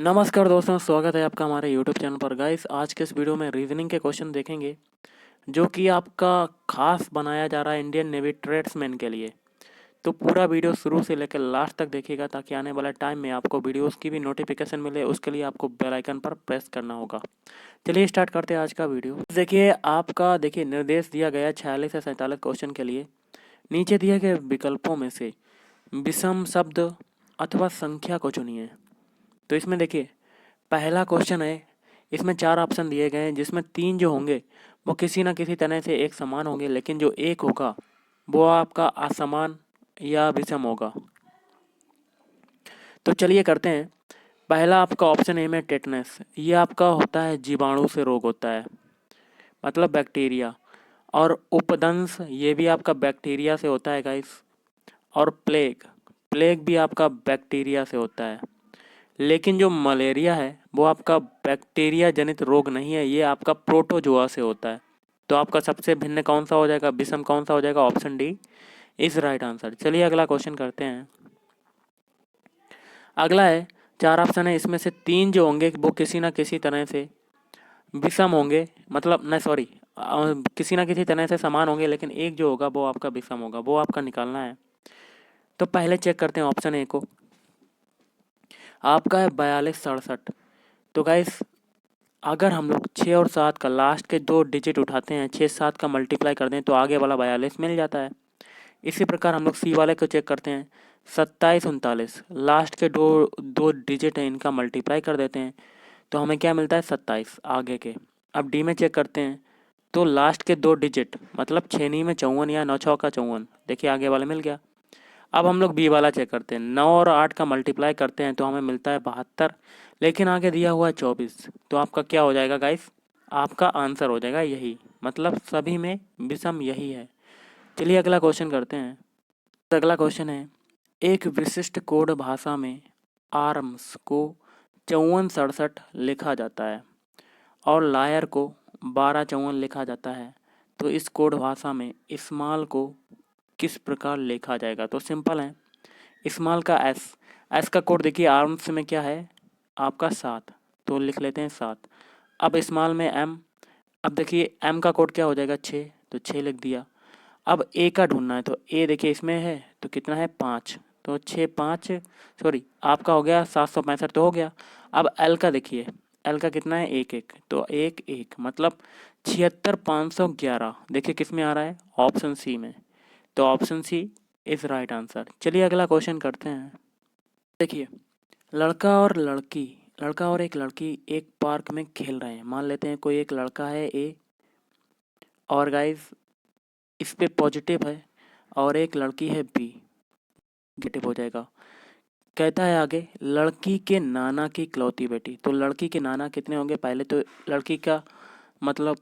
नमस्कार दोस्तों, स्वागत है आपका हमारे यूट्यूब चैनल पर। गाइस, आज के इस वीडियो में रीजनिंग के क्वेश्चन देखेंगे जो कि आपका खास बनाया जा रहा है इंडियन नेवी ट्रेड्समैन के लिए। तो पूरा वीडियो शुरू से लेकर लास्ट तक देखिएगा ताकि आने वाले टाइम में आपको वीडियोस की भी नोटिफिकेशन मिले। उसके लिए आपको बेल आइकन पर प्रेस करना होगा। चलिए स्टार्ट करते हैं आज का वीडियो। देखिए आपका निर्देश दिया गया 46 से 47 क्वेश्चन के लिए। नीचे दिए गए विकल्पों में से विषम शब्द अथवा संख्या को चुनिए। तो इसमें देखिए पहला क्वेश्चन है, इसमें 4 ऑप्शन दिए गए हैं जिसमें 3 जो होंगे वो किसी न किसी तरह से एक समान होंगे, लेकिन जो एक होगा वो आपका असमान या विषम होगा। तो चलिए करते हैं। पहला आपका ऑप्शन ए में टेटनस, ये आपका होता है जीवाणु से रोग होता है, मतलब बैक्टीरिया। और उपदंश, ये भी आपका बैक्टीरिया से होता है गाइस। और प्लेग, प्लेग भी आपका बैक्टीरिया से होता है। लेकिन जो मलेरिया है वो आपका बैक्टीरिया जनित रोग नहीं है, ये आपका प्रोटोजोआ से होता है। तो आपका सबसे भिन्न कौन सा हो जाएगा, विषम कौन सा हो जाएगा? Option D is right answer. चलिए अगला क्वेश्चन करते हैं। अगला है, 4 ऑप्शन है, इसमें से 3 जो होंगे वो किसी ना किसी तरह से विषम होंगे, मतलब नहीं सॉरी, किसी ना किसी तरह से समान होंगे, लेकिन एक जो होगा वो आपका विषम होगा, वो आपका निकालना है। तो पहले चेक करते हैं ऑप्शन ए को। आपका है 4267। तो गाइस अगर हम लोग 6 और 7 का लास्ट के 2 डिजिट उठाते हैं, 6 7 का मल्टीप्लाई कर दें तो आगे वाला 42 मिल जाता है। इसी प्रकार हम लोग सी वाले को चेक करते हैं, 27 39, लास्ट के दो दो डिजिट हैं, इनका मल्टीप्लाई कर देते हैं तो हमें क्या मिलता है? 27 आगे के। अब डी में चेक करते हैं तो लास्ट के 2 डिजिट, मतलब 6 में 54 या 9 6 का 54, देखिए आगे वाला मिल गया। अब हम लोग बी वाला चेक करते हैं, 9 और 8 का मल्टीप्लाई करते हैं तो हमें मिलता है 72, लेकिन आगे दिया हुआ है 24। तो आपका क्या हो जाएगा गाइस? आपका आंसर हो जाएगा यही, मतलब सभी में विषम यही है। चलिए अगला क्वेश्चन करते हैं। तो अगला क्वेश्चन है, एक विशिष्ट कोड भाषा में आर्म्स को 54 67 लिखा जाता है और लायर को 12 54 लिखा जाता है। तो इस कोड भाषा में स्मॉल को किस प्रकार लिखा जाएगा? तो सिंपल है, स्मॉल का एस, एस का कोड देखिए आर्म्स में क्या है आपका 7, तो लिख लेते हैं 7। अब स्मॉल में एम, अब देखिए एम का कोड क्या हो जाएगा? 6, तो 6 लिख दिया। अब ए का ढूंढना है, तो ए देखिए इसमें है तो कितना है? 5, तो 6 5 सॉरी आपका हो गया 765 तो हो गया। अब एल का देखिए, एल का कितना है? 1 1, तो 1 1 मतलब 76511, देखिए किस में आ रहा है? ऑप्शन सी में। तो option C is right answer. चलिए अगला क्वेश्चन करते हैं। देखिए लड़का और लड़की, लड़का और एक लड़की एक पार्क में खेल रहे हैं। मान लेते हैं कोई एक लड़का है ए, और गाइस इस पे पॉजिटिव है, और एक लड़की है बी, नेगेटिव हो जाएगा। कहता है आगे, लड़की के नाना की इकलौती बेटी। तो लड़की के नाना कितने होंगे? पहले तो लड़की का मतलब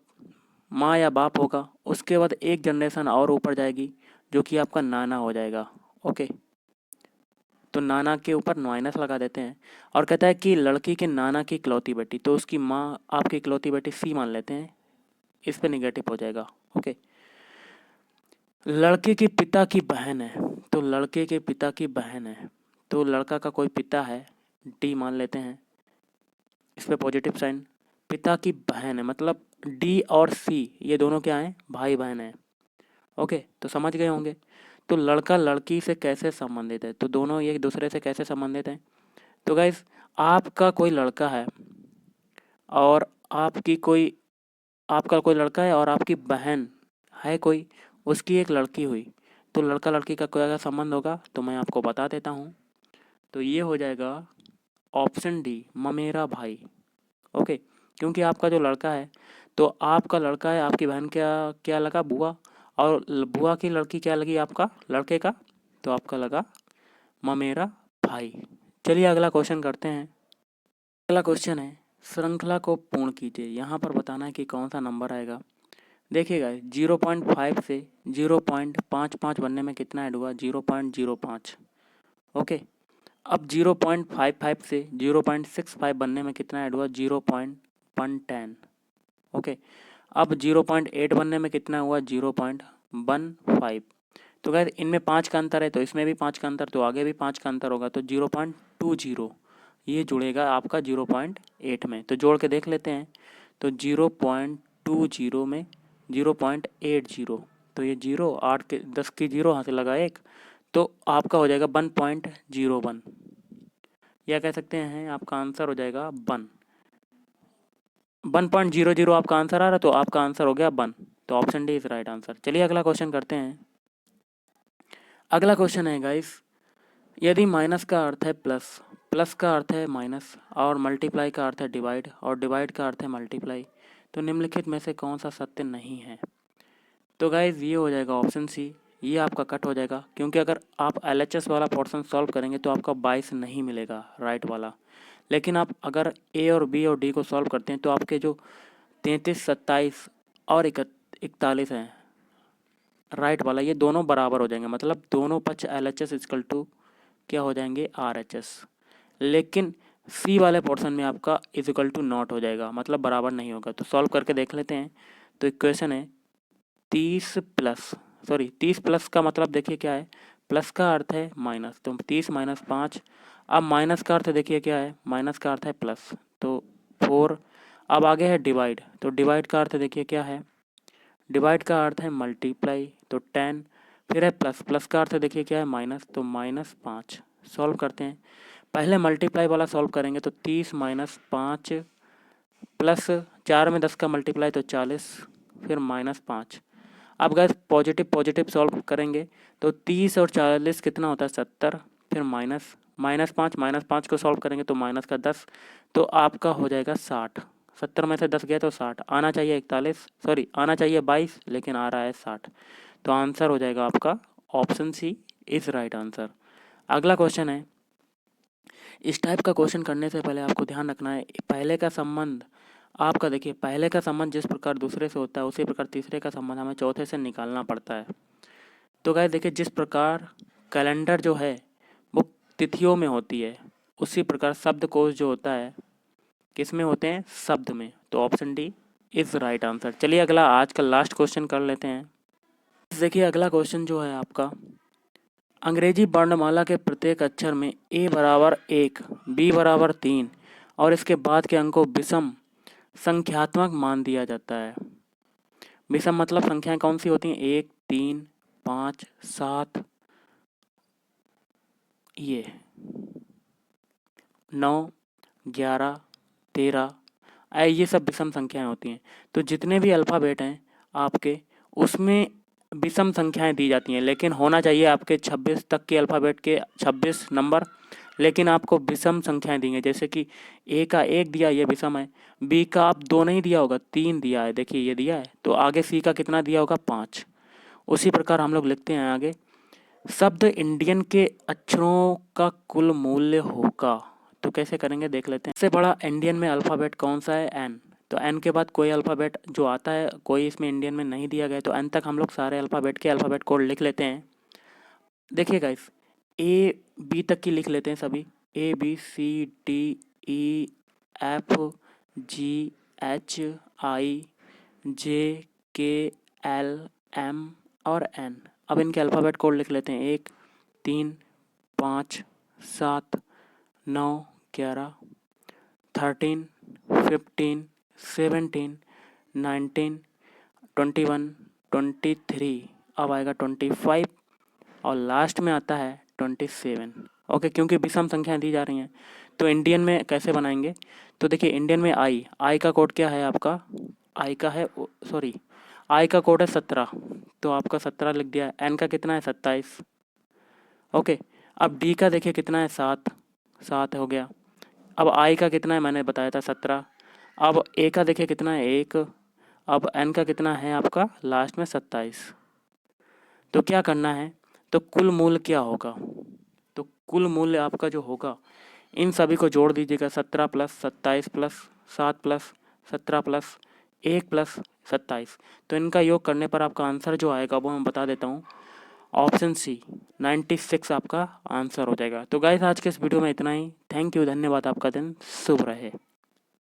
माँ या बाप होगा, उसके बाद एक जनरेशन और ऊपर जाएगी जो कि आपका नाना हो जाएगा। ओके, तो नाना के ऊपर माइनस लगा देते हैं। और कहता है कि लड़की के नाना की इकलौती बेटी, तो उसकी माँ आपकी इकलौती बेटी सी मान लेते हैं, इस पे निगेटिव हो जाएगा। ओके, लड़के के पिता की बहन है, तो लड़के के पिता की बहन है, तो लड़का का कोई पिता है, डी मान लेते हैं, इस पे पॉजिटिव साइन। पिता की बहन है मतलब डी और सी ये दोनों क्या हैं? भाई बहन है। ओके, तो समझ गए होंगे। तो लड़का लड़की से कैसे संबंधित है? तो दोनों एक दूसरे से कैसे संबंधित हैं? तो गाइस आपका कोई लड़का है और आपका कोई लड़का है और आपकी बहन है कोई, उसकी एक लड़की हुई, तो लड़का लड़की का कोई अगर संबंध होगा तो मैं आपको बता देता हूँ। तो ये हो जाएगा ऑप्शन डी, ममेरा भाई। ओके, क्योंकि आपका जो लड़का है, तो आपका लड़का है, आपकी बहन क्या क्या लगा? बुआ, और बुआ की लड़की क्या लगी आपका लड़के का? तो आपका लगा ममेरा भाई। चलिए अगला क्वेश्चन करते हैं। अगला क्वेश्चन है, श्रृंखला को पूर्ण कीजिए। यहाँ पर बताना है कि कौन सा नंबर आएगा। देखिएगा 0.5 से 0.55 बनने में कितना ऐड हुआ? 0.05। ओके, अब 0.55 से 0.65 बनने में कितना ऐड हुआ? 0.110। ओके, अब 0.8 बनने में कितना हुआ? 0.15। तो गैर इनमें 5 का अंतर है, तो इसमें भी 5 का अंतर, तो आगे भी 5 का अंतर होगा, तो 0.20। ये जुड़ेगा आपका 0.8 में। तो जोड़ के देख लेते हैं। तो 0.20 में 0.80, तो ये 0 8 के 10 की 0 यहाँ से लगा 1, तो आपका हो जाएगा 1.01, या कह सकते हैं आपका आंसर हो जाएगा 1.00 आपका आंसर आ रहा है, तो आपका आंसर हो गया 1। तो option D is right answer. चलिए अगला क्वेश्चन करते हैं। अगला क्वेश्चन है गाइस, यदि माइनस का अर्थ है प्लस, प्लस का अर्थ है माइनस, और मल्टीप्लाई का अर्थ है डिवाइड, और डिवाइड का अर्थ है मल्टीप्लाई, तो निम्नलिखित में से कौन सा सत्य नहीं है? तो गाइज ये हो जाएगा ऑप्शन सी, ये आपका कट हो जाएगा, क्योंकि अगर आप LHS वाला पोर्शन सॉल्व करेंगे तो आपका 22 नहीं मिलेगा राइट वाला। लेकिन आप अगर ए और बी और डी को सॉल्व करते हैं तो आपके जो 33, 27 और 41 हैं राइट वाला, ये दोनों बराबर हो जाएंगे, मतलब दोनों पक्ष LHS इक्वल टू क्या हो जाएंगे RHS। लेकिन सी वाले पोर्शन में आपका इक्वल टू नॉट हो जाएगा, मतलब बराबर नहीं होगा। तो सॉल्व करके देख लेते हैं। तो इक्वेशन है 30 प्लस का मतलब देखिए क्या है, प्लस का अर्थ है माइनस, तो 30 - 5। अब माइनस का अर्थ देखिए क्या है, माइनस का अर्थ है प्लस, तो 4। अब आगे है डिवाइड, तो डिवाइड का अर्थ देखिए क्या है, डिवाइड का अर्थ है मल्टीप्लाई, तो 10। फिर है प्लस, प्लस का अर्थ देखिए क्या है माइनस, तो -5। सॉल्व करते हैं। पहले मल्टीप्लाई वाला सॉल्व करेंगे, तो 30 - 5 प्लस 4 में 10 का मल्टीप्लाई, तो 40, फिर -5। अब गैस पॉजिटिव पॉजिटिव सॉल्व करेंगे, तो 30 और 40 कितना होता है 70, फिर -5 को सॉल्व करेंगे तो माइनस का 10, तो आपका हो जाएगा 60। 70 में से 10 गया तो 60, आना चाहिए 41, आना चाहिए 22, लेकिन आ रहा है 60। तो आंसर हो जाएगा आपका option C is right answer. अगला क्वेश्चन है, इस टाइप का क्वेश्चन करने से पहले आपको ध्यान रखना है, पहले का संबंध आपका देखिए, पहले का संबंध जिस प्रकार दूसरे से होता है उसी प्रकार तीसरे का संबंध हमें चौथे से निकालना पड़ता है। तो गाइस देखिए, जिस प्रकार कैलेंडर जो है वो तिथियों में होती है, उसी प्रकार शब्दकोश जो होता है किस में होते हैं, शब्द में। तो option D is right answer. चलिए अगला आज का लास्ट क्वेश्चन कर लेते हैं। देखिए अगला क्वेश्चन जो है आपका, अंग्रेजी वर्णमाला के प्रत्येक अक्षर में A बराबर 1, B बराबर 3 और इसके बाद के अंक को विषम संख्यात्मक मान दिया जाता है। विषम मतलब संख्याएं कौन सी होती हैं, 1, 3, 5, 7, ये 9, 11, 13, ये सब विषम संख्याएं होती हैं। तो जितने भी अल्फ़ाबेट हैं आपके, उसमें विषम संख्याएं दी जाती हैं, लेकिन होना चाहिए आपके 26 तक के अल्फ़ाबेट के 26 नंबर, लेकिन आपको विषम संख्याएं दी हैं। जैसे कि ए का 1 दिया, ये विषम है। बी का आप 2 नहीं दिया होगा, 3 दिया है, देखिए ये दिया है। तो आगे सी का कितना दिया होगा, 5। उसी प्रकार हम लोग लिखते हैं आगे, शब्द इंडियन के अक्षरों का कुल मूल्य होगा। तो कैसे करेंगे देख लेते हैं। सबसे बड़ा इंडियन में अल्फ़ाबेट कौन सा है, एन। तो एन के बाद कोई अल्फ़ाबेट जो आता है, कोई इसमें इंडियन में नहीं दिया गया, तो एन तक हम लोग सारे अल्फ़ाबेट के अल्फ़ाबेट कोड लिख लेते हैं। देखिए गाइस, ए बी तक की लिख लेते हैं सभी, ABCDEFGHIJKLM और N। अब इनके अल्फ़ाबेट कोड लिख लेते हैं, 1, 3, 5, 7, 9, 11, 13, 15, 17, 19, 21, 23, अब आएगा 25 और लास्ट में आता है 27। ओके, क्योंकि विषम संख्याएं दी जा रही हैं, तो इंडियन में कैसे बनाएंगे। तो देखिए इंडियन में आई का कोड क्या है आपका, आई का कोड है 17, तो आपका 17 लिख दिया है। एन का कितना है 27। ओके, अब डी का देखिए कितना है 7 हो गया। अब आई का कितना है, मैंने बताया था 17। अब ए का देखिए कितना है 1। अब एन का कितना है आपका लास्ट में 27। तो क्या करना है, तो कुल मूल्य क्या होगा, तो कुल मूल्य आपका जो होगा, इन सभी को जोड़ दीजिएगा, 17 plus 27 plus 7 plus 17 plus 1 plus 27। तो इनका योग करने पर आपका आंसर जो आएगा वो मैं बता देता हूँ, ऑप्शन सी 96 आपका आंसर हो जाएगा। तो गाइस आज के इस वीडियो में इतना ही। थैंक यू, धन्यवाद, आपका दिन शुभ रहे।